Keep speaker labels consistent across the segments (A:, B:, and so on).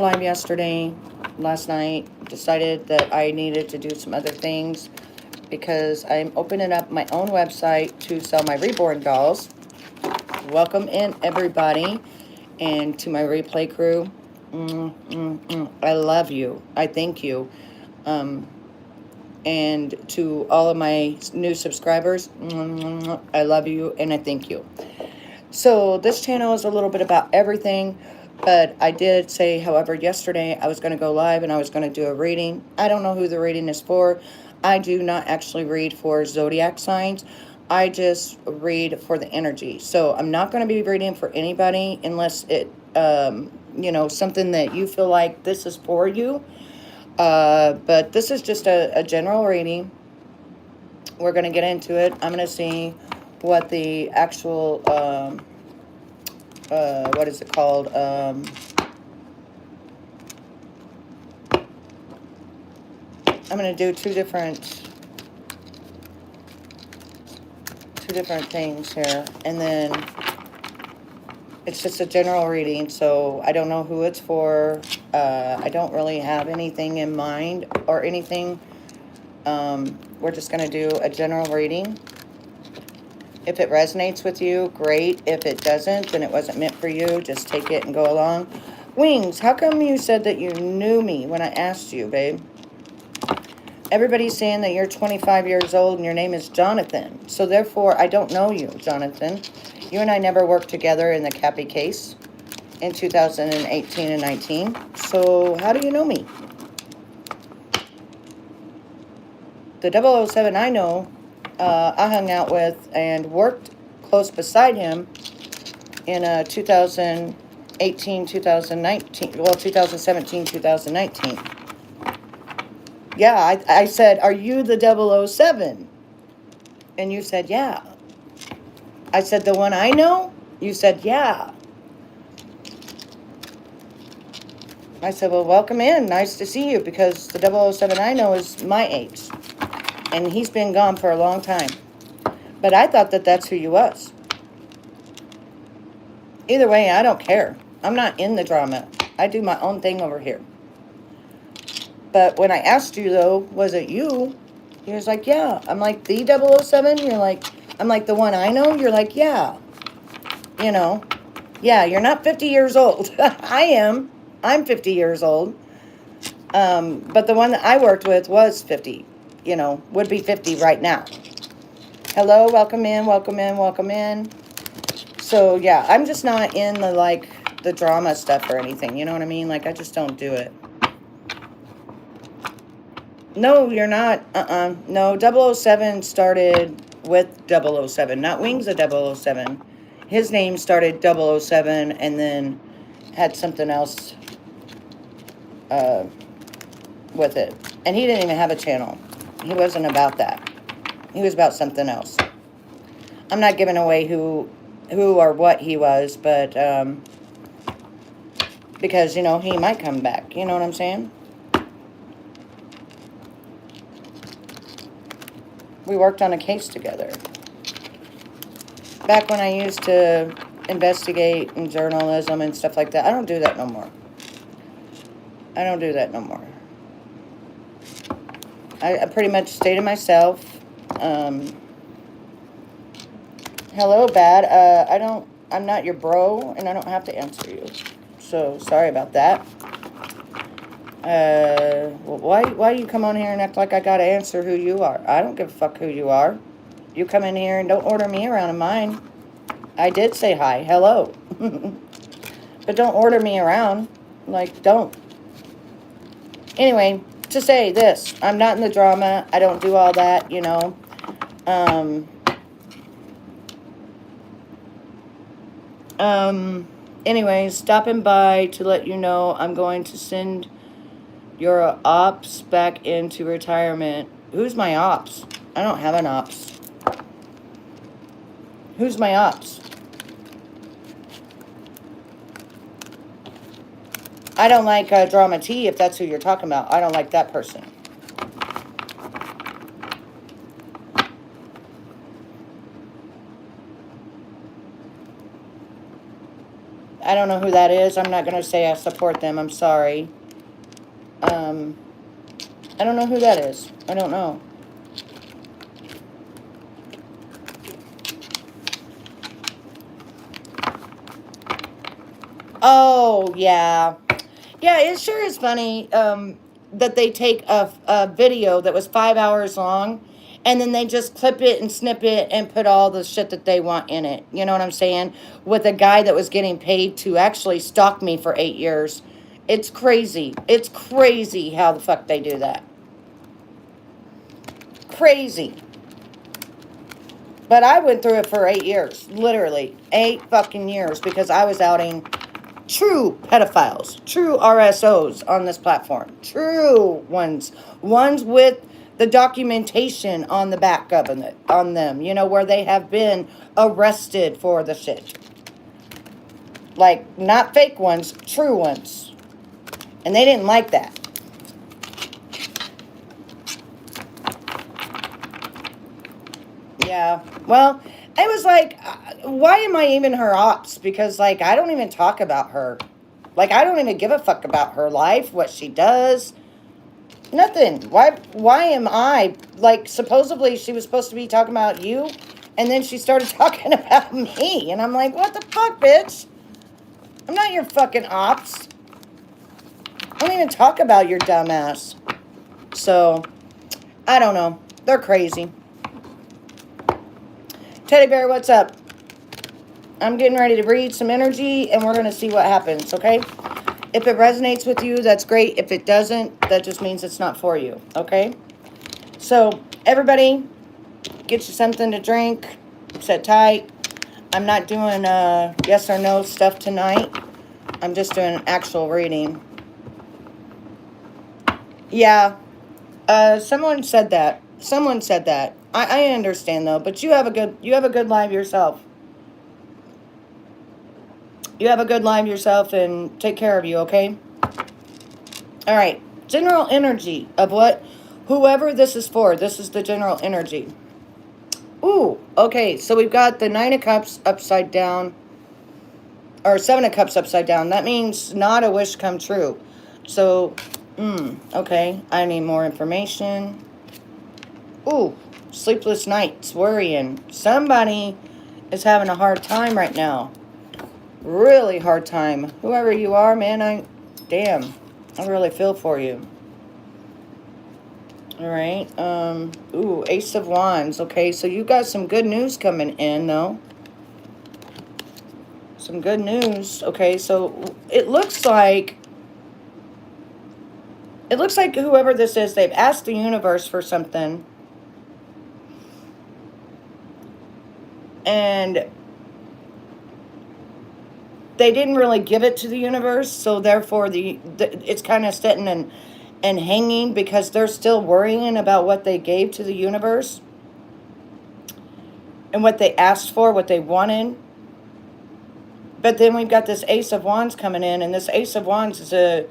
A: live yesterday, last night. Decided that I needed to do some other things because I'm opening up my own website to sell my reborn dolls. Welcome in, everybody, and to my replay crew. I love you. I thank you. And to all of my new subscribers, I love you and I thank you. So this channel is a little bit about everything, but I did say, however, yesterday I was going to go live and I was going to do a reading. I don't know who the reading is for. I do not actually read for zodiac signs. I just read for the energy. So I'm not going to be reading for anybody unless it, something that you feel like this is for you. But this is just a general reading. We're going to get into it. I'm going to see what the actual, what is it called? I'm going to do two different things here. And then it's just a general reading, so I don't know who it's for. I don't really have anything in mind or anything. We're just going to do a general reading. If it resonates with you, great. If it doesn't, then it wasn't meant for you. Just take it and go along. Wings, how come you said that you knew me when I asked you, babe? Everybody's saying that you're 25 years old and your name is Jonathan. So therefore, I don't know you, Jonathan. You and I never worked together in the Cappy case in 2018 and 19. So how do you know me? The 007 I know, I hung out with and worked close beside him in 2018, 2019, well, 2017, 2019. Yeah, I said, are you the 007? And you said, yeah. I said, the one I know? You said, yeah. I said, well, welcome in. Nice to see you, because the 007 I know is my age. And he's been gone for a long time. But I thought that that's who you was. Either way, I don't care. I'm not in the drama. I do my own thing over here. But when I asked you, though, was it you? He was like, yeah. I'm like, the 007? You're like, I'm like, the one I know? You're like, yeah. You know, yeah, you're not 50 years old. I am. I'm 50 years old. But the one that I worked with was 50. You know, would be 50 right now. Hello, welcome in, welcome in, welcome in. So, yeah, I'm just not in the drama stuff or anything. You know what I mean? Like, I just don't do it. No, you're not. No, 007 started with 007, not Wings of 007. His name started 007 and then had something else with it. And he didn't even have a channel. He wasn't about that. He was about something else. I'm not giving away who or what he was, but because, you know, he might come back. You know what I'm saying? We worked on a case together. Back when I used to investigate in journalism and stuff like that. I don't do that no more. I don't do that no more. I pretty much stay to myself. Hello, Bad. I'm not your bro, and I don't have to answer you. So, sorry about that. Why you come on here and act like I gotta answer who you are? I don't give a fuck who you are. You come in here and don't order me around in mine. I did say hi, hello. But don't order me around. Like, don't. Anyway, to say this, I'm not in the drama. I don't do all that, you know. Anyways, stopping by to let you know I'm going to send your ops back into retirement. Who's my ops? I don't have an ops. Who's my ops? I don't like Drama T, if that's who you're talking about. I don't like that person. I don't know who that is. I'm not going to say I support them. I'm sorry. I don't know who that is. I don't know. Oh, yeah. Yeah, it sure is funny that they take a video that was 5 hours long and then they just clip it and snip it and put all the shit that they want in it. You know what I'm saying? With a guy that was getting paid to actually stalk me for 8 years. It's crazy. It's crazy how the fuck they do that. Crazy. But I went through it for 8 years. Literally. 8 fucking years because I was outing true pedophiles, true RSOs on this platform, true ones with the documentation on the back of it, on them, you know, where they have been arrested for the shit. Like, not fake ones, true ones. And they didn't like that. Yeah, well, I was like, why am I even her ops? Because, like, I don't even talk about her. Like, I don't even give a fuck about her life, what she does. Nothing. Why am I? Like, supposedly she was supposed to be talking about you, and then she started talking about me. And I'm like, what the fuck, bitch? I'm not your fucking ops. I don't even talk about your dumbass. So, I don't know. They're crazy. Teddy Bear, what's up? I'm getting ready to read some energy, and we're going to see what happens, okay? If it resonates with you, that's great. If it doesn't, that just means it's not for you, okay? So, everybody, get you something to drink. Sit tight. I'm not doing yes or no stuff tonight. I'm just doing an actual reading. Yeah. Someone said that. Someone said that. I understand though, but you have a good life yourself. You have a good life yourself and take care of you, okay? All right. General energy of whoever this is for. This is the general energy. Ooh, okay. So we've got the 9 of Cups upside down. Or 7 of Cups upside down. That means not a wish come true. So, okay. I need more information. Ooh, sleepless nights, worrying. Somebody is having a hard time right now. Really hard time. Whoever you are, man, damn, I really feel for you. All right. Ooh, Ace of Wands. Okay, so you got some good news coming in, though. Some good news. Okay, so it looks like whoever this is, they've asked the universe for something. And they didn't really give it to the universe, so therefore it's kind of sitting and hanging because they're still worrying about what they gave to the universe and what they asked for, what they wanted. But then we've got this Ace of Wands coming in, and this Ace of Wands is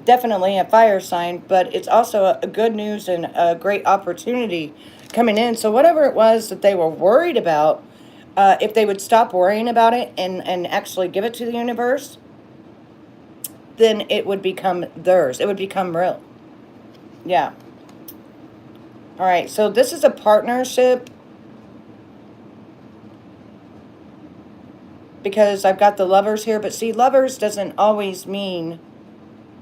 A: definitely a fire sign, but it's also a good news and a great opportunity coming in. So whatever it was that they were worried about, if they would stop worrying about it and actually give it to the universe, then it would become theirs. It would become real. Yeah. All right. So this is a partnership because I've got the Lovers here. But see, Lovers doesn't always mean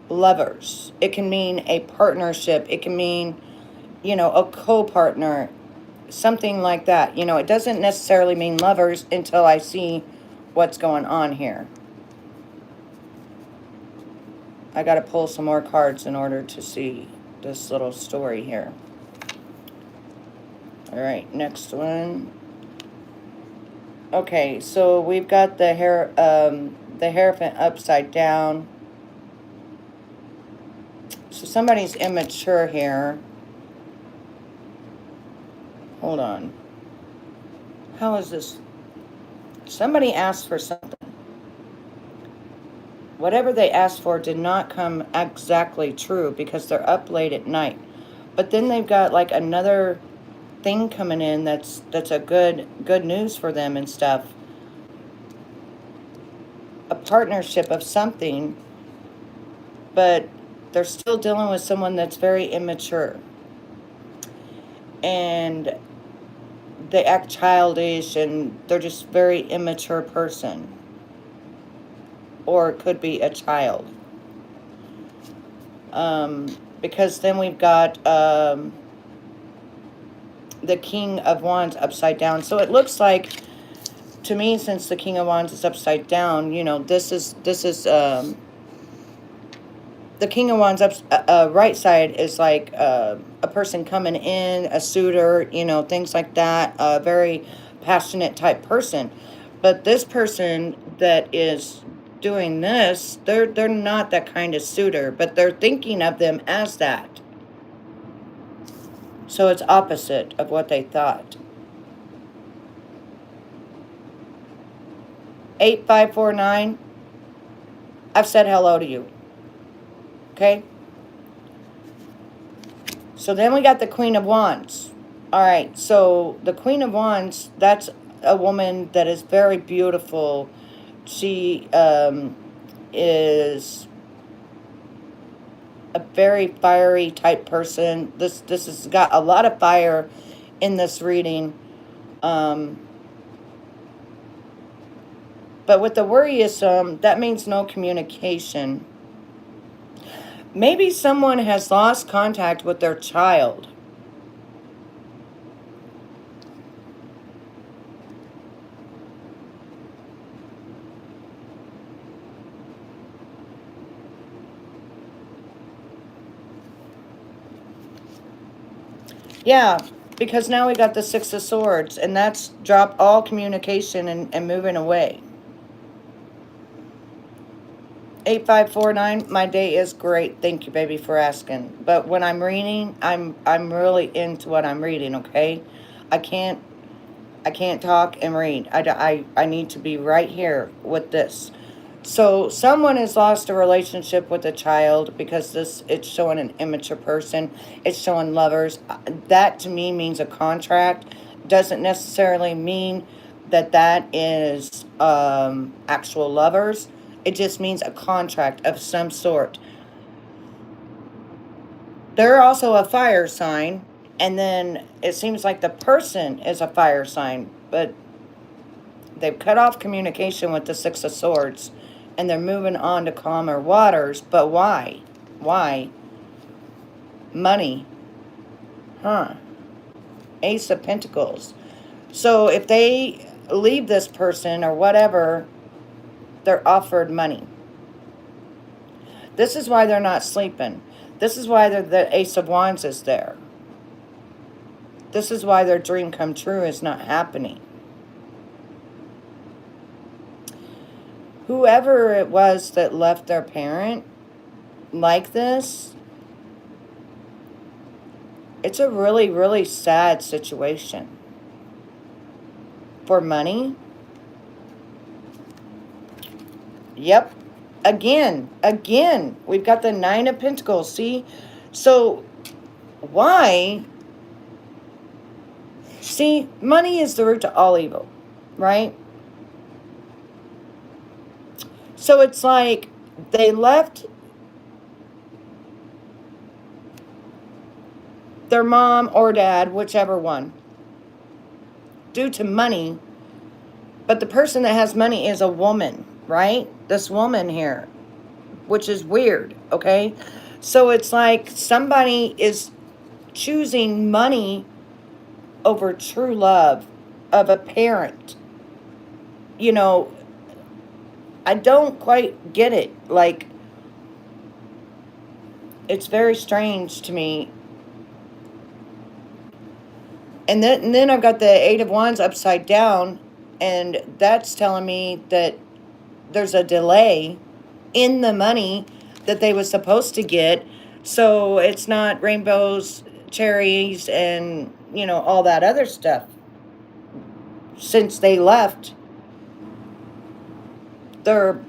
A: lovers. It can mean a partnership. It can mean, a co-partner. Something like that. It doesn't necessarily mean lovers until I see what's going on here. I got to pull some more cards in order to see this little story here. All right, next one. Okay, so we've got the Hierophant upside down. So somebody's immature here. Hold on. How is this? Somebody asked for something. Whatever they asked for did not come exactly true because they're up late at night. But then they've got like another thing coming in that's a good news for them and stuff. partnership of something, but they're still dealing with someone that's very immature. And they act childish, and they're just very immature person. Or it could be a child. Because then we've got the King of Wands upside down. So it looks like, to me, since the King of Wands is upside down, you know, this is the King of Wands right side is like a person coming in, a suitor, you know, things like that, a very passionate type person. But this person that is doing this, they're not that kind of suitor, but they're thinking of them as that. So it's opposite of what they thought. 8549, I've said hello to you. Okay? So then we got the Queen of Wands. Alright, so the Queen of Wands, that's a woman that is very beautiful. She is a very fiery type person. This has got a lot of fire in this reading. But with the worrisome, that means no communication. Maybe someone has lost contact with their child. Yeah, because now we got the Six of Swords, and that's drop all communication and moving away. 8549, my day is great. Thank you, baby, for asking. But when I'm reading, I'm really into what I'm reading, okay? I can't talk and read. I need to be right here with this. So someone has lost a relationship with a child because it's showing an immature person. It's showing lovers. That to me means a contract. Doesn't necessarily mean that is actual lovers. It just means a contract of some sort. They're also a fire sign. And then it seems like the person is a fire sign. But they've cut off communication with the Six of Swords. And they're moving on to calmer waters. But why? Why? Money. Huh. Ace of Pentacles. So if they leave this person or whatever, they're offered money. This is why they're not sleeping. This is why the Ace of Wands is there. This is why their dream come true is not happening. Whoever it was that left their parent like this, it's a really, really sad situation. For money. Yep. Again, we've got the Nine of Pentacles. See? So, why? See, money is the root to all evil, right? So it's like they left their mom or dad, whichever one, due to money. But the person that has money is a woman, right? This woman here, which is weird, okay? So it's like somebody is choosing money over true love of a parent. You know, I don't quite get it. Like, it's very strange to me. And then I've got the Eight of Wands upside down, and that's telling me that there's a delay in the money that they was supposed to get. So it's not rainbows, cherries, and, you know, all that other stuff. Since they left their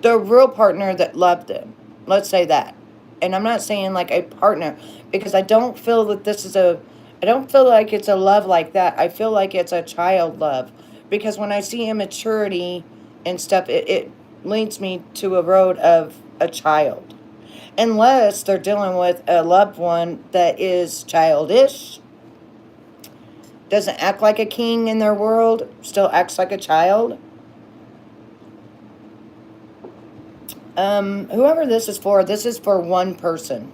A: real partner that loved them. Let's say that. And I'm not saying like a partner, because I don't feel that this is I don't feel like it's a love like that. I feel like it's a child love. Because when I see immaturity and stuff, it leads me to a road of a child. Unless they're dealing with a loved one that is childish, doesn't act like a king in their world, still acts like a child. Whoever this is for one person.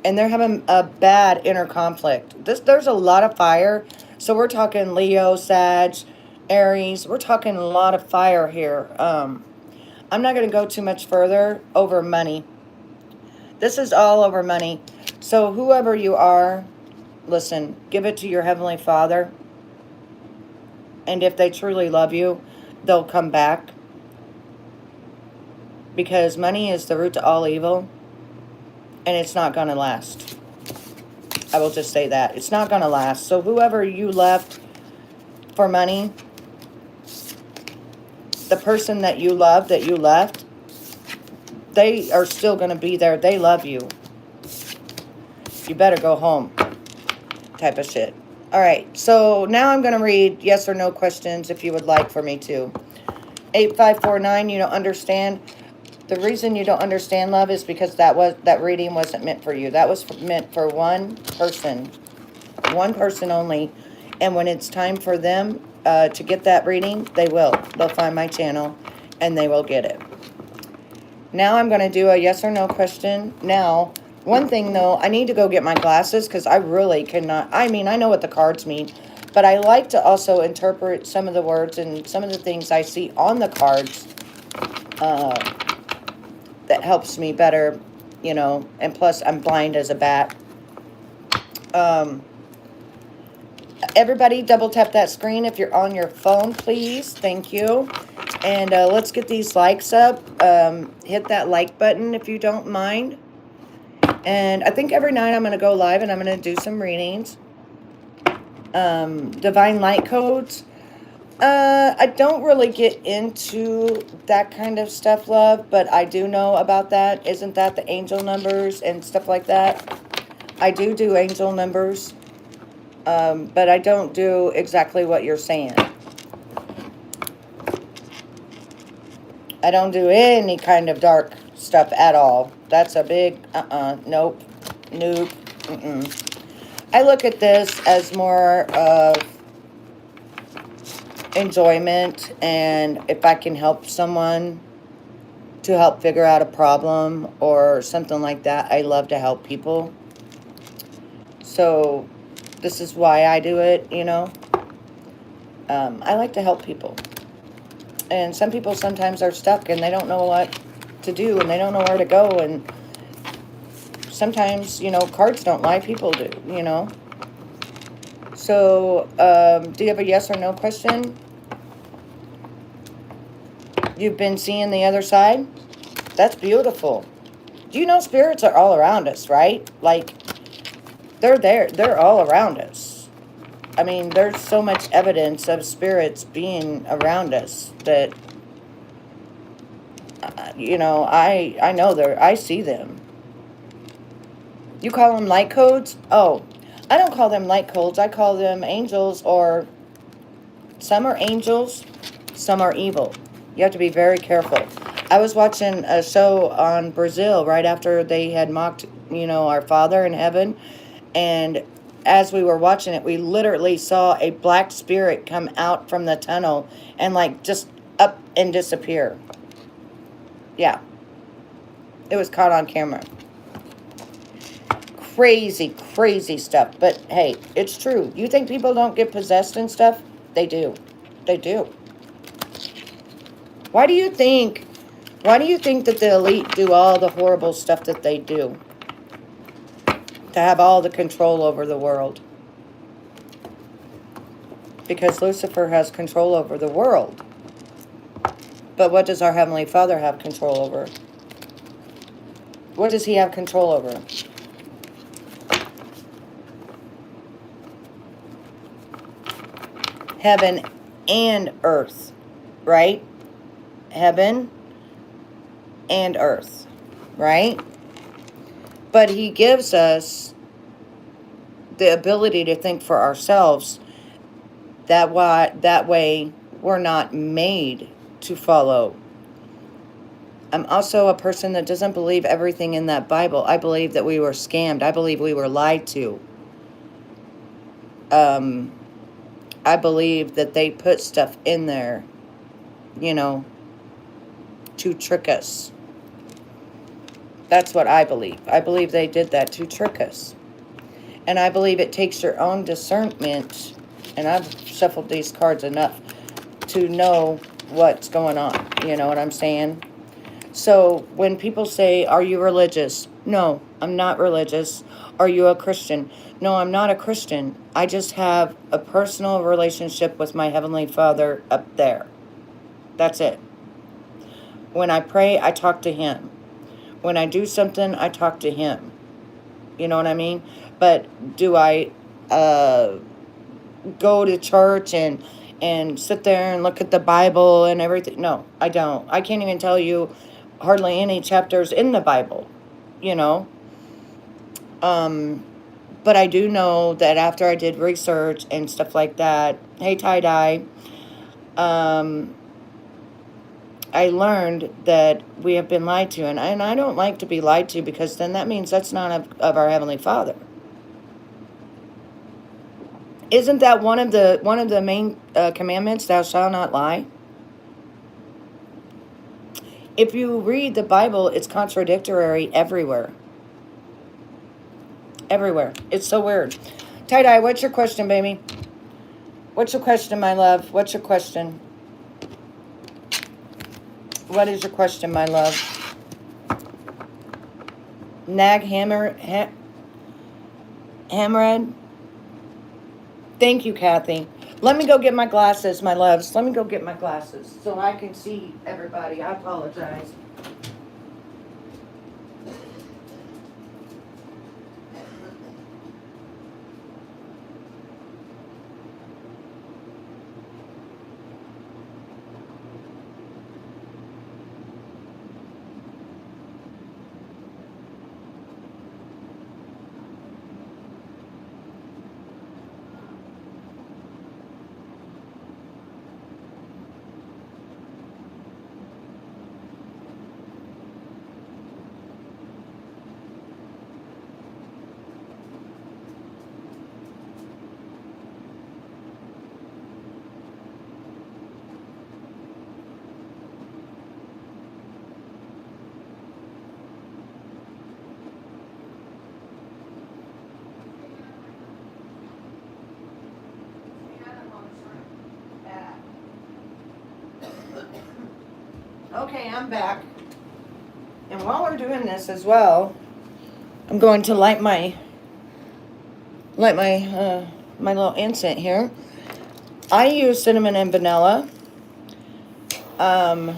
A: And they're having a bad inner conflict. There's a lot of fire. So we're talking Leo, Sag, Aries. We're talking a lot of fire here. I'm not going to go too much further over money. This is all over money. So whoever you are, listen, give it to your Heavenly Father. And if they truly love you, they'll come back. Because money is the root to all evil. And it's not going to last. I will just say that. It's not going to last. So whoever you left for money, the person that you love that you left, they are still going to be there. They love you. You better go home. Type of shit. All right. So now I'm going to read yes or no questions if you would like for me to. 8549, you don't understand. The reason you don't understand, love, is because that reading wasn't meant for you. That was meant for one person only. And when it's time for them to get that reading, they will. They'll find my channel and they will get it. Now I'm going to do a yes or no question. Now, one thing though, I need to go get my glasses because I really cannot. I mean, I know what the cards mean, but I like to also interpret some of the words and some of the things I see on the cards. That helps me better, you know, and plus I'm blind as a bat. Everybody double tap that screen if you're on your phone, please. Thank you. And let's get these likes up. Hit that like button if you don't mind. And I think every night I'm going to go live and I'm going to do some readings. Divine light codes. I don't really get into that kind of stuff, love, but I do know about that. Isn't that the angel numbers and stuff like that? I do angel numbers, but I don't do exactly what you're saying. I don't do any kind of dark stuff at all. That's a big, nope, I look at this as more of enjoyment, and if I can help someone to help figure out a problem or something like that, I love to help people. So this is why I do it, you know. I like to help people. And some people sometimes are stuck and they don't know what to do and they don't know where to go, and sometimes, you know, cards don't lie, people do, you know. So, do you have a yes or no question? You've been seeing the other side? That's beautiful. Do you know spirits are all around us, right? Like, they're there. They're all around us. I mean, there's so much evidence of spirits being around us that, you know, I know I see them. You call them light codes? Oh, I don't call them light codes. I call them angels, or some are angels, some are evil. You have to be very careful. I was watching a show on Brazil right after they had mocked, you know, our Father in heaven. And as we were watching it, we literally saw a black spirit come out from the tunnel and like just up and disappear. Yeah. It was caught on camera. Crazy, crazy stuff. But hey, it's true. You think people don't get possessed and stuff? They do. They do. Why do you think that the elite do all the horrible stuff that they do? To have all the control over the world. Because Lucifer has control over the world. But what does our Heavenly Father have control over? What does He have control over? Heaven and earth, right? Heaven and earth, right? But He gives us the ability to think for ourselves. That way We're not made to follow. I'm also a person that doesn't believe everything in that Bible. I believe that we were scammed. I believe we were lied to. I believe that they put stuff in there, you know, to trick us. That's what I believe. I believe they did that to trick us. And I believe it takes your own discernment, and I've shuffled these cards enough to know what's going on. You know what I'm saying? So when people say, are you religious? No, I'm not religious. Are you a Christian? No, I'm not a Christian. I just have a personal relationship with my Heavenly Father up there. That's it. When I pray, I talk to Him. When I do something, I talk to Him. You know what I mean? But do I go to church and sit there and look at the Bible and everything? No, I don't. I can't even tell you hardly any chapters in the Bible, you know. But I do know that after I did research and stuff like that, hey, tie-dye, I learned that we have been lied to. And I don't like to be lied to, because then that means that's not of our Heavenly Father. Isn't that one of the main commandments, thou shalt not lie? If you read the Bible, it's contradictory everywhere. Everywhere. It's so weird. Tie-dye, what's your question, baby? What's your question, my love? What's your question? What is your question, my love? Nag Hammerhead? Thank you, Kathy. Let me go get my glasses, my loves. Let me go get my glasses so I can see everybody. I apologize. Okay, I'm back. And while we're doing this as well, I'm going to light my my little incense here. I use cinnamon and vanilla.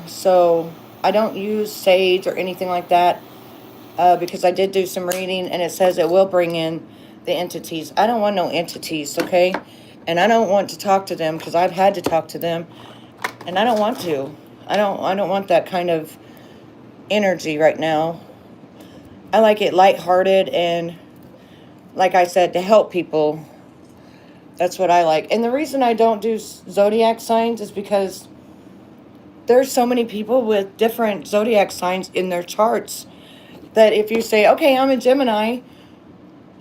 A: So I don't use sage or anything like that, because I did do some reading and it says it will bring in the entities. I don't want no entities, okay? And I don't want to talk to them, because I've had to talk to them, and I don't want to. I don't want that kind of energy right now. I like it lighthearted and, like I said, to help people. That's what I like. And the reason I don't do zodiac signs is because there's so many people with different zodiac signs in their charts that if you say, okay, I'm a Gemini,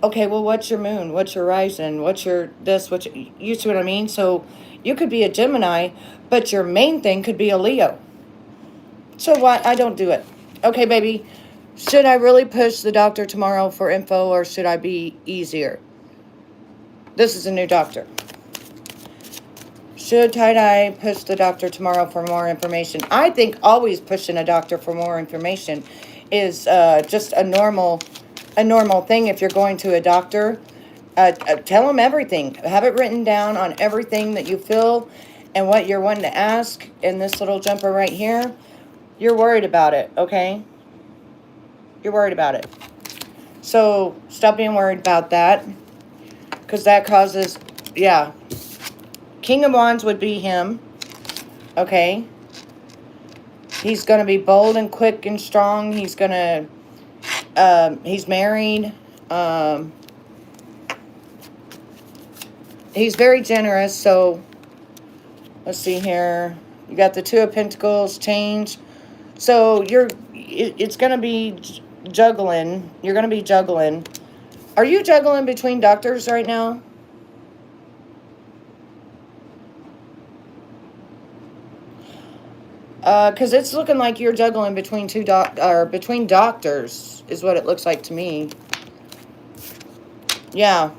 A: okay, well, what's your moon? What's your rising? What's your this? You see what I mean? So you could be a Gemini, but your main thing could be a Leo. So why? I don't do it. Okay, baby. Should I really push the doctor tomorrow for info, or should I be easier? This is a new doctor. Should tie-dye push the doctor tomorrow for more information? I think always pushing a doctor for more information is just a normal thing. If you're going to a doctor, tell them everything. Have it written down on everything that you feel and what you're wanting to ask. In this little jumper right here, you're worried about it, okay? You're worried about it. So stop being worried about that, because that causes, yeah. King of Wands would be him, okay? He's going to be bold and quick and strong. He's going to, he's married. He's very generous, so Let's see here. You got the Two of Pentacles, change. So it's going to be juggling. You're going to be juggling. Are you juggling between doctors right now? Because it's looking like you're juggling between between doctors is what it looks like to me. Yeah.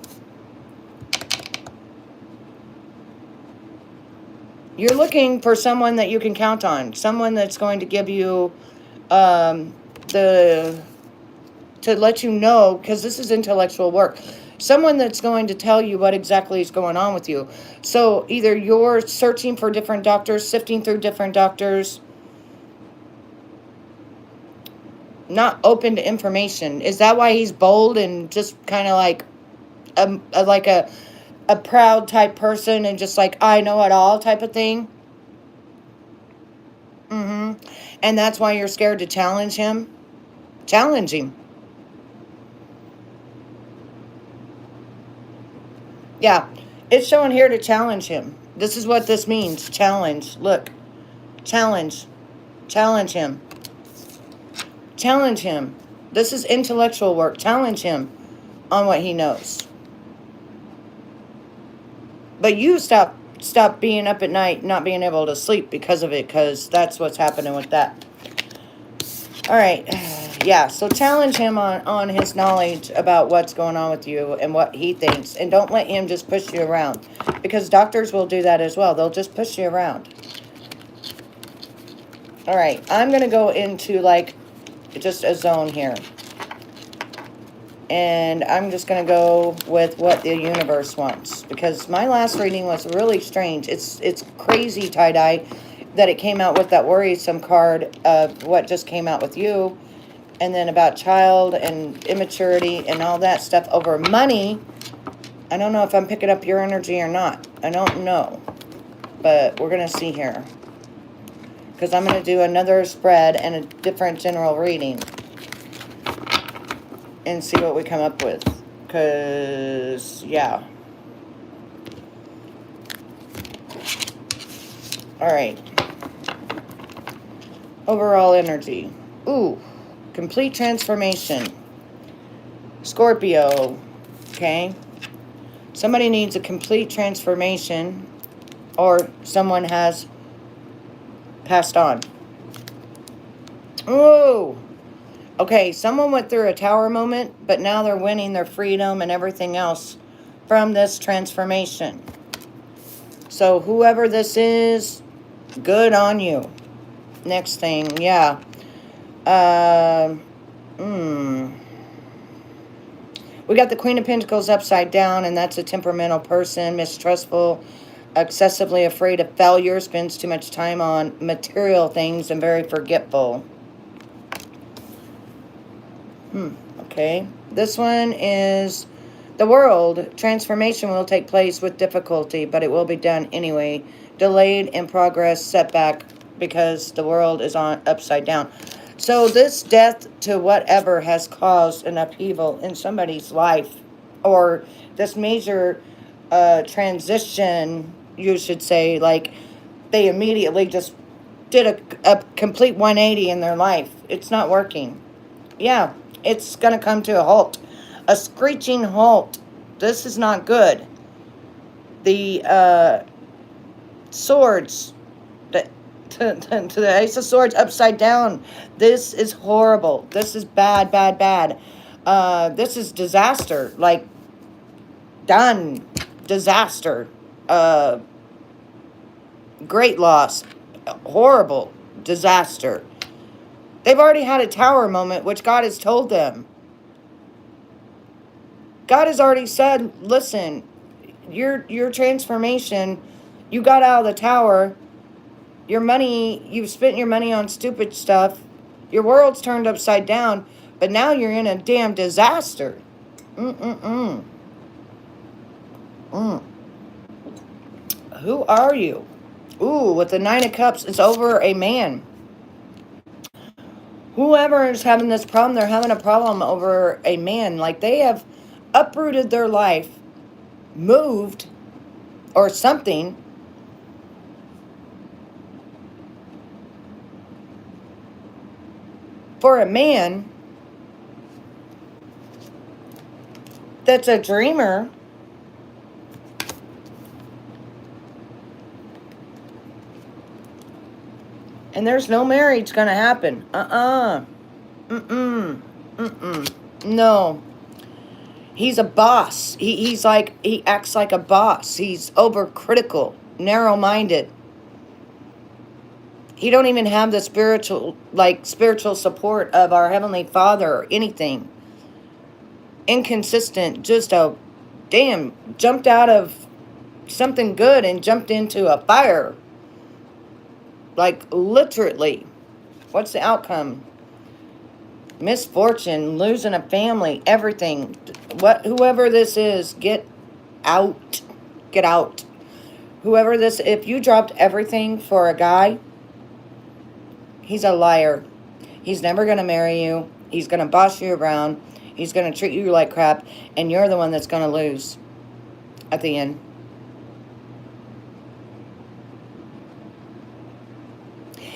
A: You're looking for someone that you can count on. Someone that's going to give you to let you know, because this is intellectual work. Someone that's going to tell you what exactly is going on with you. So either you're searching for different doctors, sifting through different doctors, not open to information. Is that why he's bold and just kind of like a proud type person and just like, I know it all type of thing? And that's why you're scared to challenge him? Challenge him. Yeah, it's showing here to challenge him. This is what this means. Challenge. Look. Challenge. Challenge him. Challenge him. This is intellectual work. Challenge him on what he knows. But you stop being up at night, not being able to sleep because of it, because that's what's happening with that. All right. Yeah, so challenge him on his knowledge about what's going on with you and what he thinks. And don't let him just push you around. Because doctors will do that as well. They'll just push you around. All right, I'm going to go into like just a zone here. And I'm just going to go with what the universe wants. Because my last reading was really strange. It's crazy, tie-dye, that it came out with that worrisome card of what just came out with you. And then about child and immaturity and all that stuff over money. I don't know if I'm picking up your energy or not. I don't know. But we're going to see here. Because I'm going to do another spread and a different general reading. And see what we come up with. Because, yeah. Alright. Overall energy. Ooh. Complete transformation. Scorpio. Okay. Somebody needs a complete transformation. Or someone has passed on. Ooh. Okay, someone went through a tower moment, but now they're winning their freedom and everything else from this transformation. So whoever this is, good on you. Next thing, yeah. We got the Queen of Pentacles upside down, and that's a temperamental person, mistrustful, excessively afraid of failure, spends too much time on material things, and very forgetful. Okay. This one is the world. Transformation will take place with difficulty, but it will be done anyway. Delayed in progress, setback, because the world is on upside down. So this death to whatever has caused an upheaval in somebody's life, or this major transition, you should say, like they immediately just did a complete 180 in their life. It's not working. Yeah, it's going to come to a halt. A screeching halt. This is not good. The swords, to the Ace of Swords upside down. This is horrible. This is bad, bad, bad. This is disaster. Like, done. Disaster. Great loss. Horrible. Disaster. They've already had a tower moment, which God has told them. God has already said, listen, your transformation, you got out of the tower, your money, you've spent your money on stupid stuff, your world's turned upside down, but now you're in a damn disaster. Who are you? Ooh, with the Nine of Cups, it's over a man. Whoever is having this problem, they're having a problem over a man. Like they have uprooted their life, moved, or something, for a man that's a dreamer, and there's no marriage gonna happen. No. He's a boss. He acts like a boss. He's overcritical, narrow-minded. He don't even have the spiritual support of our Heavenly Father or anything. Inconsistent, just jumped out of something good and jumped into a fire. Like, literally. What's the outcome? Misfortune, losing a family, everything. Whoever this is, get out. Get out. If you dropped everything for a guy, he's a liar. He's never going to marry you. He's going to boss you around. He's going to treat you like crap, and you're the one that's going to lose at the end.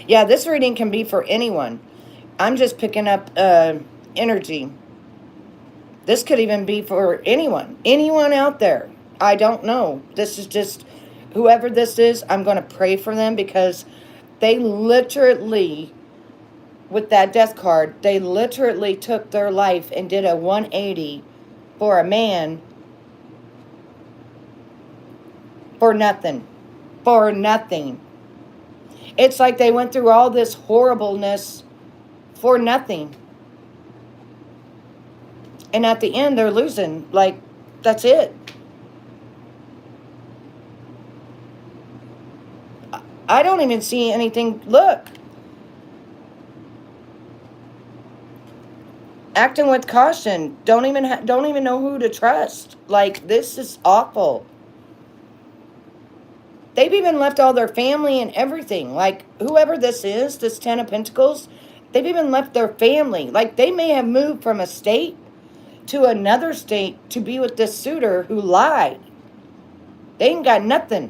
A: Yeah, this reading can be for anyone. I'm just picking up energy. This could even be for anyone. Anyone out there. I don't know. This is just, whoever this is, I'm going to pray for them, because they literally, with that death card, they literally took their life and did a 180 for a man for nothing. For nothing. It's like they went through all this horribleness for nothing. And at the end, they're losing. Like, that's it. I don't even see anything. Look. Acting with caution. Don't even know who to trust. Like, this is awful. They've even left all their family and everything. Like, whoever this is, this 10 of Pentacles, they've even left their family. Like, they may have moved from a state to another state to be with this suitor who lied. They ain't got nothing.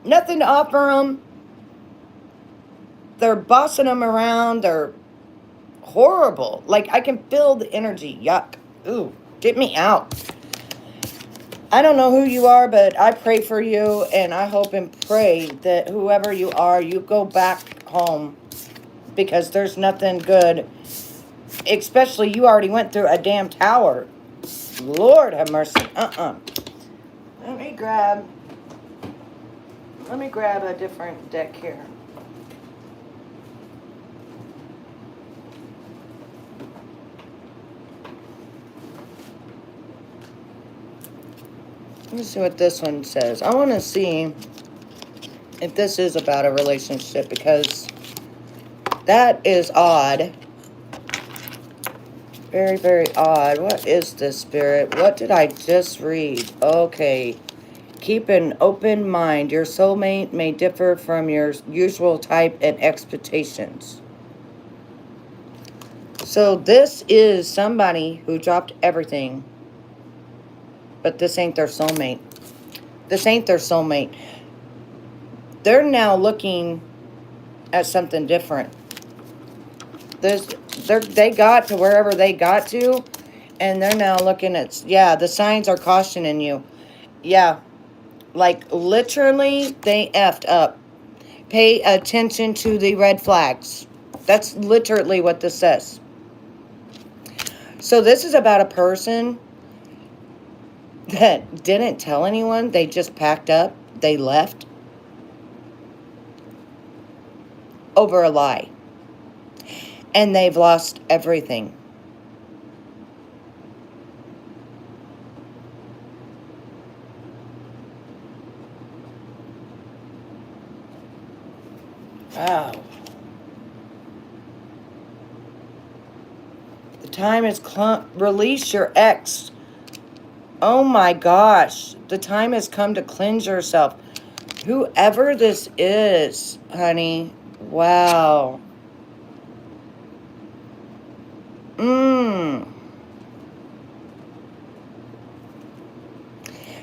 A: Nothing to offer them. They're bossing them around. They're horrible. Like, I can feel the energy. Yuck. Ooh, get me out. I don't know who you are, but I pray for you, and I hope and pray that whoever you are, you go back home, because there's nothing good. Especially, you already went through a damn tower. Lord have mercy. Let me grab a different deck here. Let me see what this one says. I want to see if this is about a relationship, because that is odd. Very, very odd. What is this, Spirit? What did I just read? Okay. Keep an open mind. Your soulmate may differ from your usual type and expectations. So this is somebody who dropped everything. But this ain't their soulmate. This ain't their soulmate. They're now looking at something different. They got to wherever they got to, and they're now looking at, yeah, the signs are cautioning you. Yeah, like literally they effed up. Pay attention to the red flags. That's literally what this says. So this is about a person that didn't tell anyone. They just packed up. They left over a lie. And they've lost everything. Wow. The time has release your ex. Oh my gosh. The time has come to cleanse yourself. Whoever this is, honey. Wow.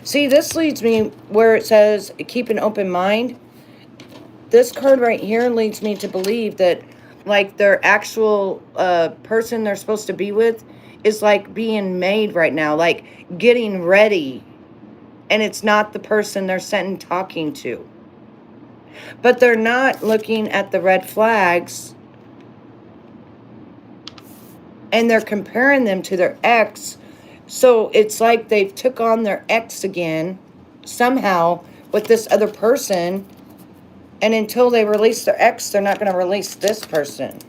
A: See, this leads me where it says keep an open mind. This card right here leads me to believe that like their actual person they're supposed to be with is like being made right now, like getting ready, and it's not the person they're sitting talking to. But they're not looking at the red flags, and they're comparing them to their ex. So it's like they've took on their ex again somehow with this other person, and until they release their ex, they're not going to release this person.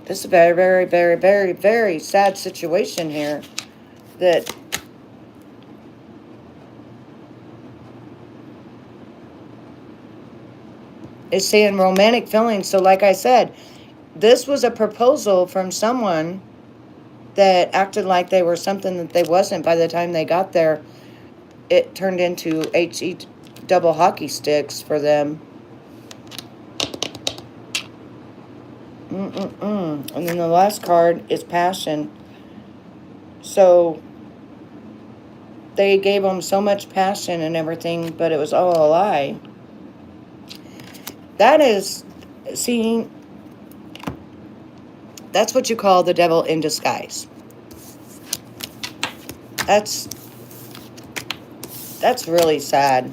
A: This is a very, very, very, very, very sad situation here that is saying romantic feelings. So like I said, this was a proposal from someone that acted like they were something that they wasn't. By the time they got there, it turned into HE double hockey sticks for them. And then the last card is passion. So they gave them so much passion and everything, but it was all a lie. That is, see, that's what you call the devil in disguise. That's really sad.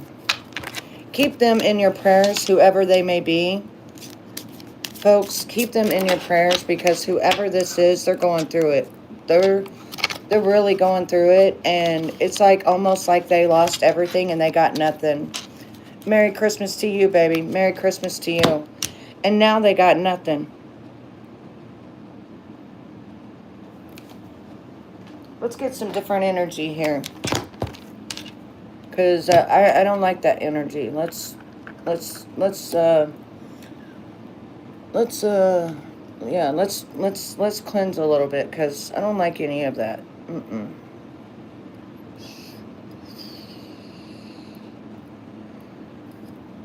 A: Keep them in your prayers, whoever they may be. Folks, keep them in your prayers, because whoever this is, they're going through it. They're really going through it, and it's like almost like they lost everything and they got nothing. Merry Christmas to you, baby. Merry Christmas to you. And now they got nothing. Let's get some different energy here, because I don't like that energy. Let's cleanse a little bit, because I don't like any of that.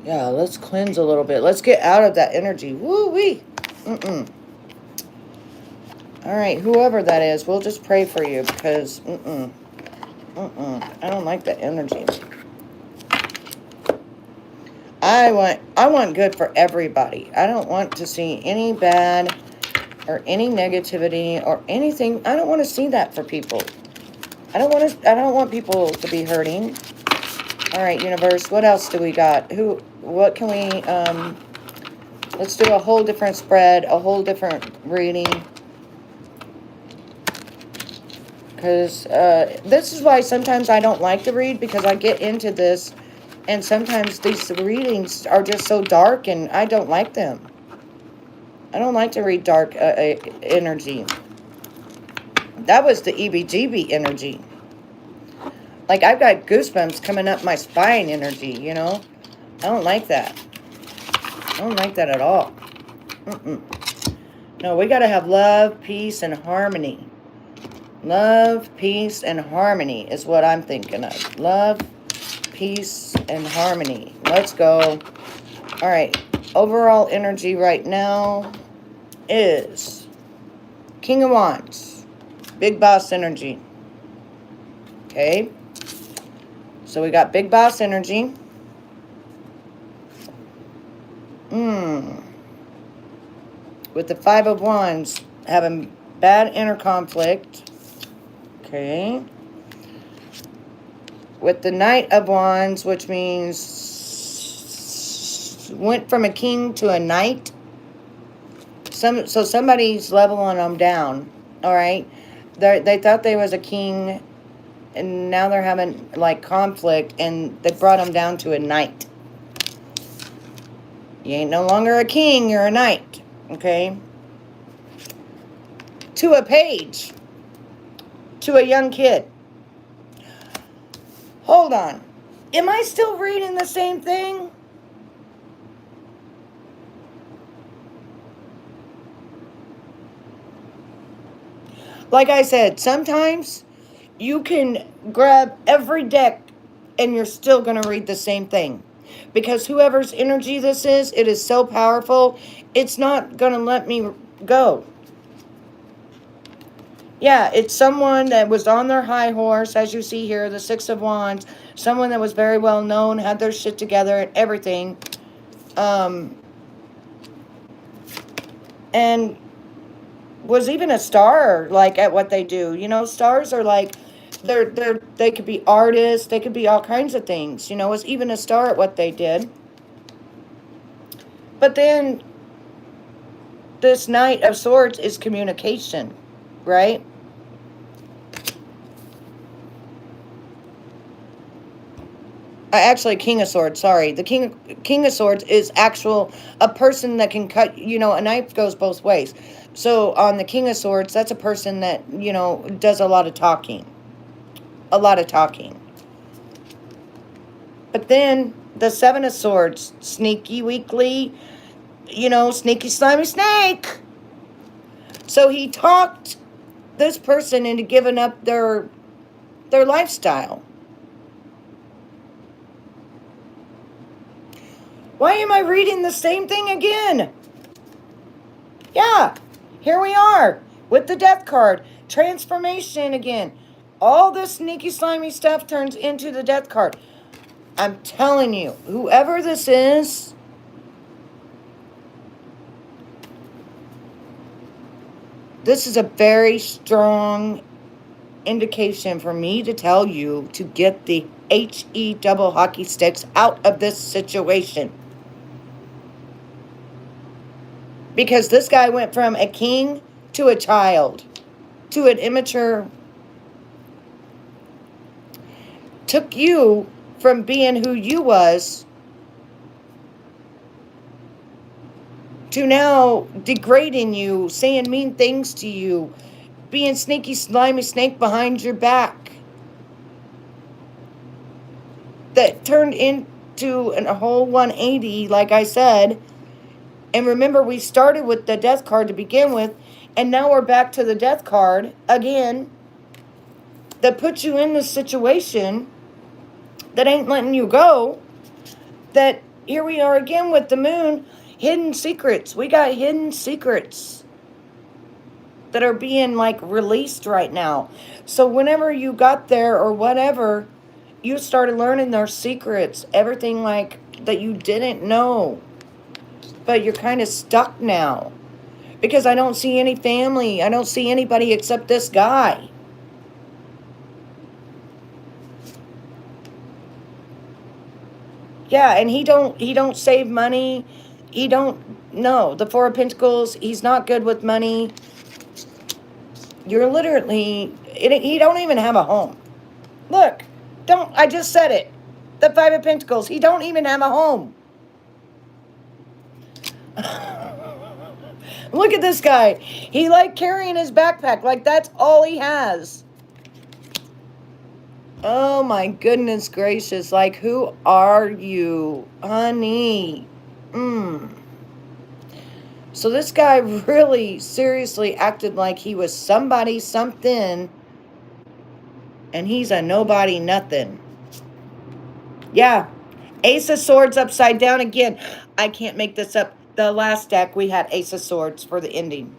A: Yeah, let's cleanse a little bit. Let's get out of that energy. Woo-wee. All right, whoever that is, we'll just pray for you, because I don't like that energy. I want good for everybody. I don't want to see any bad or any negativity or anything. I don't want to see that for people. I don't want people to be hurting. All right, universe, what else do we got? What can we let's do a whole different spread, a whole different reading. Because this is why sometimes I don't like to read, because I get into this, and sometimes these readings are just so dark, and I don't like them. I don't like to read dark energy. That was the EBGB energy. Like, I've got goosebumps coming up my spine energy, you know? I don't like that. I don't like that at all. No, we got to have love, peace, and harmony. Love, peace, and harmony is what I'm thinking of. Love, peace, and harmony. Let's go. All right. Overall energy right now is King of Wands. Big boss energy. Okay. So we got big boss energy. With the Five of Wands, having bad inner conflict. Okay. With the Knight of Wands, which means went from a king to a knight. So somebody's leveling them down. All right. They thought they was a king, and now they're having like conflict, and they brought them down to a knight. You ain't no longer a king, you're a knight. Okay. To a page. To a young kid. Hold on. Am I still reading the same thing? Like I said, sometimes you can grab every deck and you're still going to read the same thing. Because whoever's energy this is, it is so powerful, it's not going to let me go. Yeah, it's someone that was on their high horse, as you see here, the Six of Wands. Someone that was very well known, had their shit together and everything. and was even a star, like, at what they do. You know, stars are like, they could be artists, they could be all kinds of things. You know, was even a star at what they did. But then this Knight of Swords is communication, right? Actually, King of Swords, sorry. The King of Swords is a person that can cut, you know, a knife goes both ways. So on the King of Swords, that's a person that, you know, does a lot of talking. A lot of talking. But then the Seven of Swords, sneaky, weakly, you know, sneaky, slimy snake. So he talked this person into giving up their lifestyle. Why am I reading the same thing again? Yeah, here we are with the Death card. Transformation again. All this sneaky, slimy stuff turns into the Death card. I'm telling you, whoever this is, this is a very strong indication for me to tell you to get the HE double hockey sticks out of this situation. Because this guy went from a king to a child, to an immature. Took you from being who you was to now degrading you, saying mean things to you, being sneaky, slimy snake behind your back. That turned into a whole 180, like I said. And remember, we started with the Death card to begin with, and now we're back to the Death card again. That puts you in this situation that ain't letting you go. That here we are again with the Moon. Hidden secrets. We got hidden secrets that are being, like, released right now. So whenever you got there or whatever, you started learning their secrets. Everything, like, that you didn't know. But you're kind of stuck now. Because I don't see any family. I don't see anybody except this guy. Yeah, and he don't save money. He don't, no. The Four of Pentacles, he's not good with money. You're literally, he don't even have a home. Look, I just said it. The Five of Pentacles, he don't even have a home. Look at this guy. He like carrying his backpack. Like that's all he has. Oh my goodness gracious. Like, who are you, honey? So this guy really seriously acted like he was somebody, something. And he's a nobody, nothing. Yeah. Ace of Swords upside down again. I can't make this up. The last deck, we had Ace of Swords for the ending.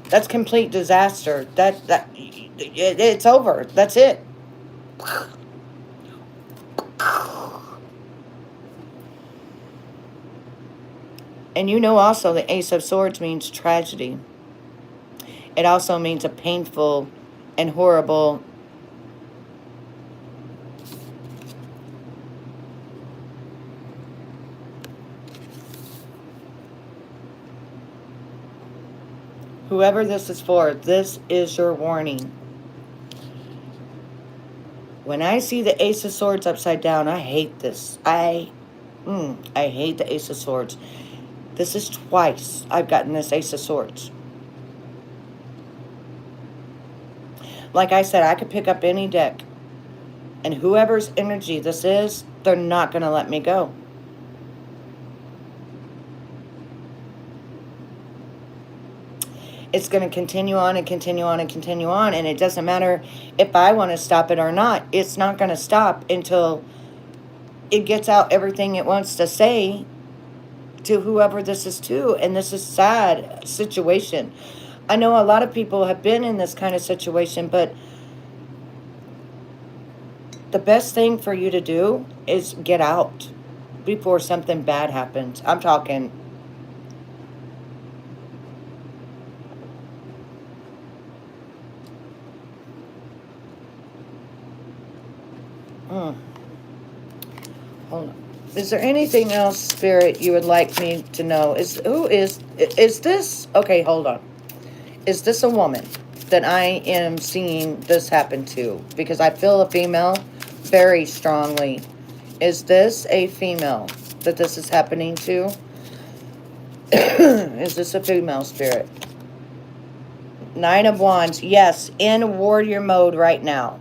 A: That's complete disaster. It's over. That's it. And you know also the Ace of Swords means tragedy. It also means a painful and horrible whoever this is for, this is your warning. When I see the Ace of Swords upside down, I hate this. I hate the Ace of Swords. This is twice I've gotten this Ace of Swords. Like I said, I could pick up any deck. And whoever's energy this is, they're not going to let me go. It's going to continue on and continue on and continue on. And it doesn't matter if I want to stop it or not. It's not going to stop until it gets out everything it wants to say to whoever this is to. And this is a sad situation. I know a lot of people have been in this kind of situation, but the best thing for you to do is get out. before something bad happens. I'm talking. Mm, hold on. Is there anything else, Spirit, you would like me to know? Is this, okay, hold on. Is this a woman that I am seeing this happen to? Because I feel a female very strongly. Is this a female that this is happening to? Is this a female, Spirit? Nine of Wands. Yes, in warrior mode right now.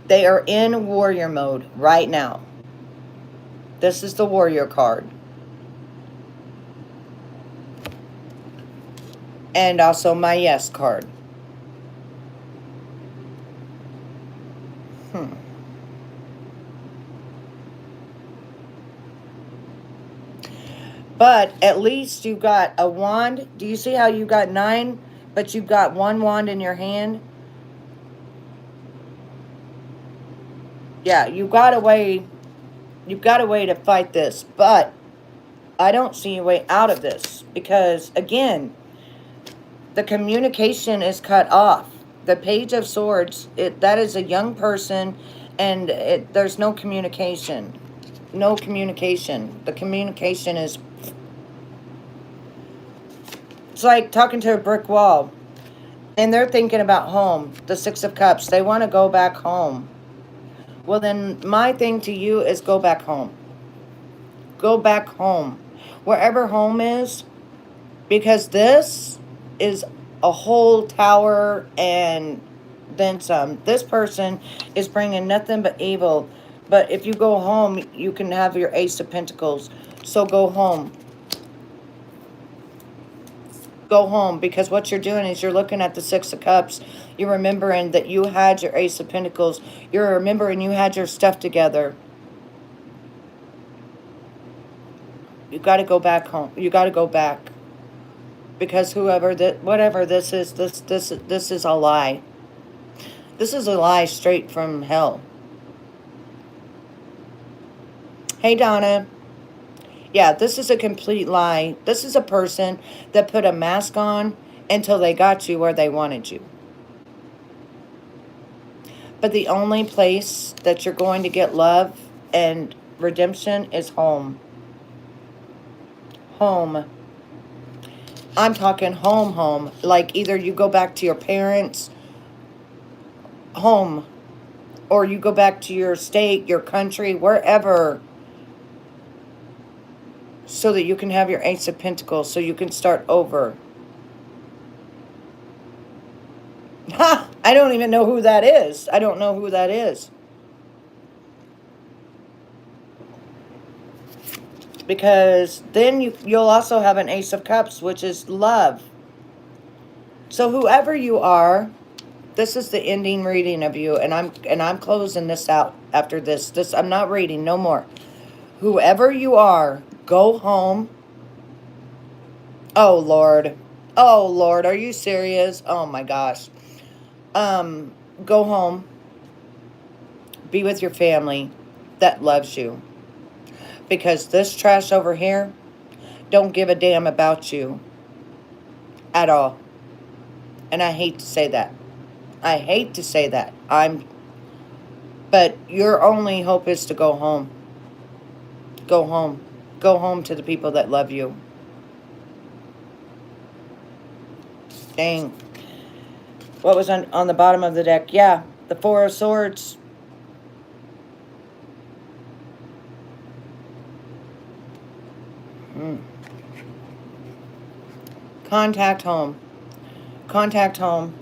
A: They are in warrior mode right now. This is the warrior card. And also my yes card. But at least you got a wand. Do you see how you got 9, but you've got 1 wand in your hand? Yeah, you've got a way to fight this, but I don't see a way out of this because, again, the communication is cut off. The Page of Swords, that is a young person, and there's no communication. No communication. The communication is... It's like talking to a brick wall. And they're thinking about home. The Six of Cups. They want to go back home. Well, then my thing to you is go back home. Go back home. Wherever home is. Because this is a whole tower and then some. This person is bringing nothing but evil. But if you go home, you can have your Ace of Pentacles. So go home. Go home, because what you're doing is you're looking at the Six of Cups. You're remembering that you had your Ace of Pentacles. You're remembering you had your stuff together. You got to go back home. You got to go back. Because whatever this is, this is a lie. This is a lie straight from hell. Hey, Donna. Yeah, this is a complete lie. This is a person that put a mask on until they got you where they wanted you. But the only place that you're going to get love and redemption is home. Home. I'm talking home. Like either you go back to your parents' home, or you go back to your state, your country, wherever, so that you can have your Ace of Pentacles, so you can start over. Ha! I don't even know who that is. I don't know who that is. Because then you'll also have an Ace of Cups, which is love. So whoever you are, this is the ending reading of you, and I'm closing this out after this. I'm not reading no more. Whoever you are, go home. Oh, Lord. Oh, Lord. Are you serious? Oh, my gosh. Go home. Be with your family that loves you. Because this trash over here don't give a damn about you at all. And I hate to say that. I hate to say that. But your only hope is to go home. Go home. Go home to the people that love you. Dang. What was on the bottom of the deck? Yeah, the Four of Swords. Contact home. Contact home.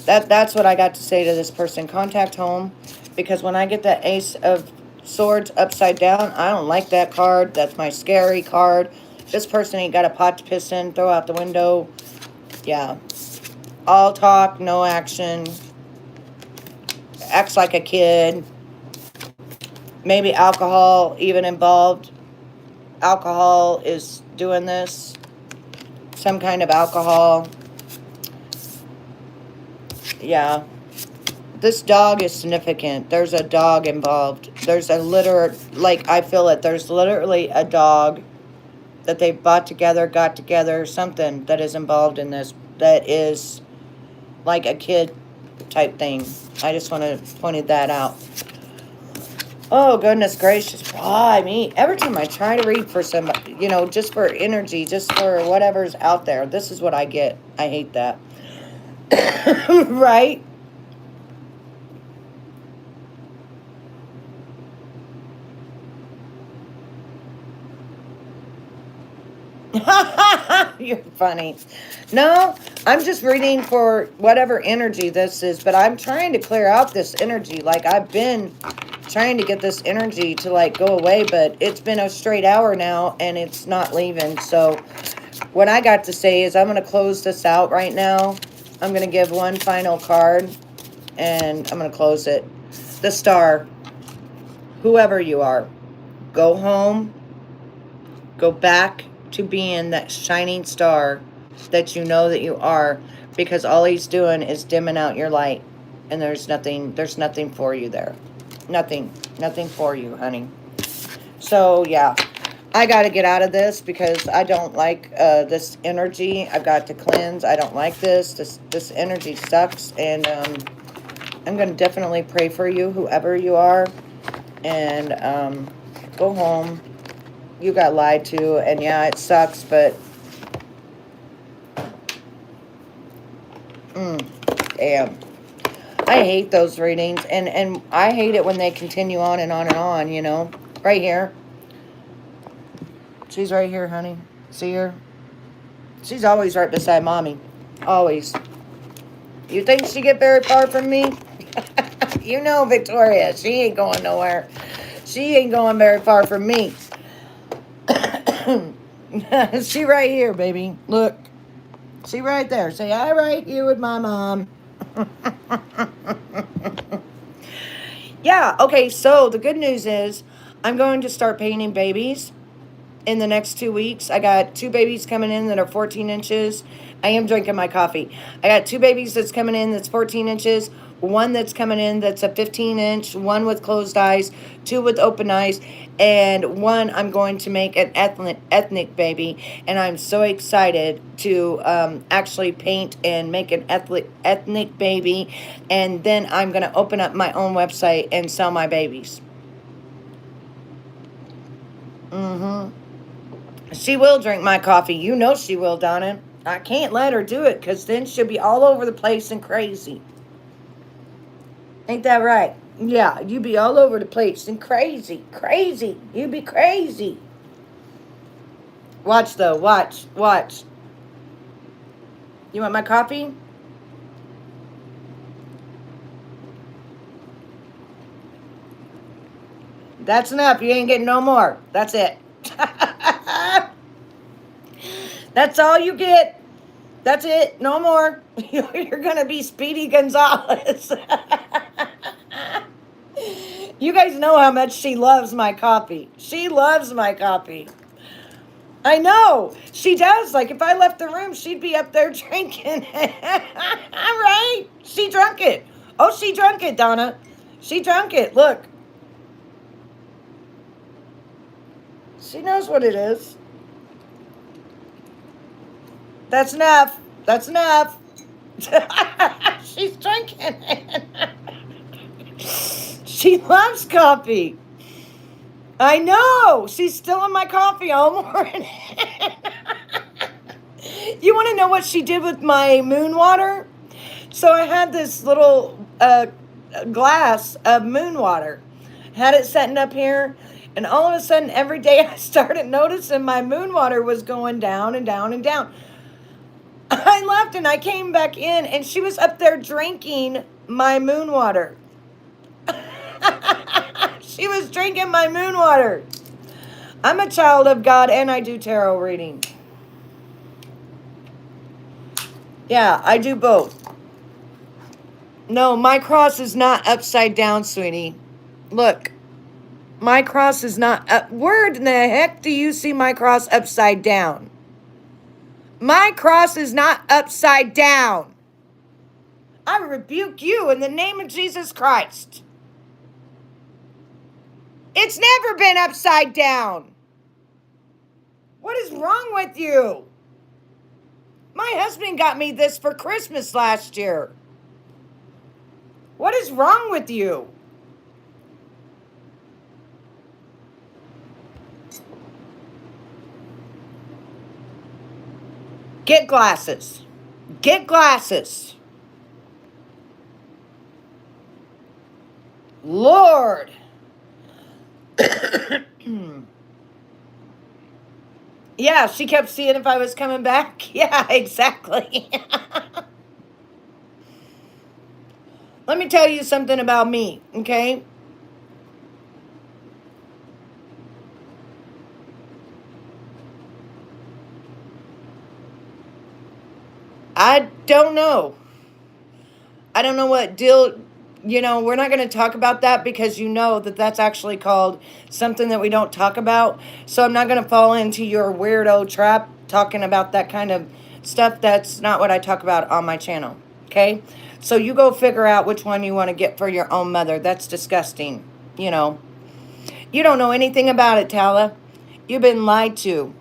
A: That's what I got to say to this person. Contact home. Because when I get that Ace of Swords upside down, I don't like that card. That's my scary card. This person ain't got a pot to piss in, throw out the window. Yeah. All talk, no action. Acts like a kid. Maybe alcohol even involved. Alcohol is doing this. Some kind of alcohol. Yeah. This dog is significant. There's a dog involved. There's a like, I feel it. There's literally a dog that they bought together, got together, something that is involved in this that is like a kid type thing. I just want to point that out. Oh, goodness gracious. I mean, every time I try to read for somebody, just for energy, just for whatever's out there, this is what I get. I hate that. Right? You're funny. No, I'm just reading for whatever energy this is, but I'm trying to clear out this energy. Like, I've been trying to get this energy to, like, go away, but it's been a straight hour now, and it's not leaving. So what I got to say is I'm going to close this out right now. I'm going to give one final card, and I'm going to close it. The Star. Whoever you are, go home. Go back to being that shining star that you know that you are, because all he's doing is dimming out your light, and there's nothing for you there. Nothing for you, honey. So yeah, I got to get out of this because I don't like this energy. I've got to cleanse. I don't like this energy sucks, and I'm going to definitely pray for you, whoever you are, and go home. You got lied to, and yeah, it sucks, but damn. I hate those readings, and I hate it when they continue on and on and on, Right here. She's right here, honey. See her? She's always right beside mommy. Always. You think she get very far from me? Victoria, she ain't going nowhere. She ain't going very far from me. She right here, baby. Look. She right there. Say, I write you with my mom. Yeah, okay, so the good news is I'm going to start painting babies in the next 2 weeks. I got 2 babies coming in that are 14 inches. I am drinking my coffee. I got 2 babies that's coming in that's 14 inches. 1 that's coming in that's a 15-inch. 1 with closed eyes. 2 with open eyes. And 1 I'm going to make an ethnic baby. And I'm so excited to actually paint and make an ethnic baby. And then I'm going to open up my own website and sell my babies. She will drink my coffee. You know she will, Donna. I can't let her do it because then she'll be all over the place and crazy. Ain't that right? Yeah, you be all over the place and crazy. Crazy. You be crazy. Watch, though. Watch. You want my coffee? That's enough. You ain't getting no more. That's it. That's all you get. That's it. No more. You're going to be Speedy Gonzalez. You guys know how much she loves my coffee. She loves my coffee. I know. She does. Like, if I left the room, she'd be up there drinking. Right? She drunk it. Oh, she drunk it, Donna. She drunk it. Look. She knows what it is. That's enough. That's enough. She's drinking it. She loves coffee. I know. She's still in my coffee all morning. You want to know what she did with my moon water? So I had this little glass of moon water. Had it setting up here. And all of a sudden, every day I started noticing my moon water was going down and down and down. I left and I came back in and she was up there drinking my moon water. She was drinking my moon water. I'm a child of God and I do tarot reading. Yeah, I do both. No, my cross is not upside down, sweetie. Look, my cross is not up. Where in the heck do you see my cross upside down? My cross is not upside down. I rebuke you in the name of Jesus Christ. It's never been upside down. What is wrong with you? My husband got me this for Christmas last year. What is wrong with you? Get glasses. Get glasses. Lord. Yeah, she kept seeing if I was coming back. Yeah, exactly. Let me tell you something about me, okay? I don't know. I don't know what deal, we're not going to talk about that because you know that that's actually called something that we don't talk about. So I'm not going to fall into your weirdo trap talking about that kind of stuff. That's not what I talk about on my channel, okay? So you go figure out which one you want to get for your own mother. That's disgusting, You don't know anything about it, Tala. You've been lied to.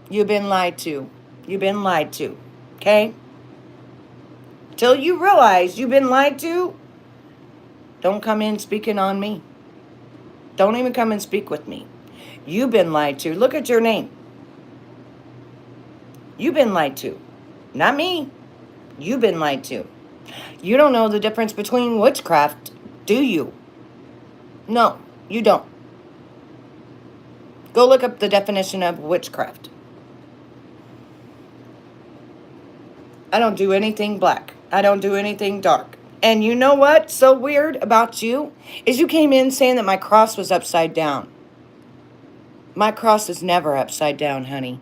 A: You've been lied to. You've been lied to, okay? Till you realize you've been lied to, don't come in speaking on me. Don't even come and speak with me. You've been lied to. Look at your name. You've been lied to. Not me. You've been lied to. You don't know the difference between witchcraft, do you? No, you don't. Go look up the definition of witchcraft. I don't do anything black. I don't do anything dark. And you know what's so weird about you? Is you came in saying that my cross was upside down. My cross is never upside down, honey.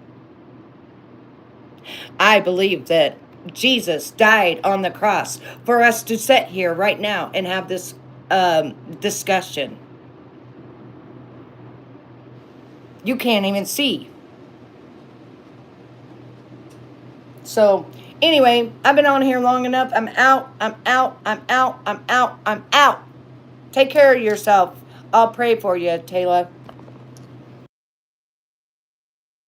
A: I believe that Jesus died on the cross for us to sit here right now and have this discussion. You can't even see. So, anyway, I've been on here long enough. I'm out. I'm out. I'm out. I'm out. I'm out. Take care of yourself. I'll pray for you, Taylor.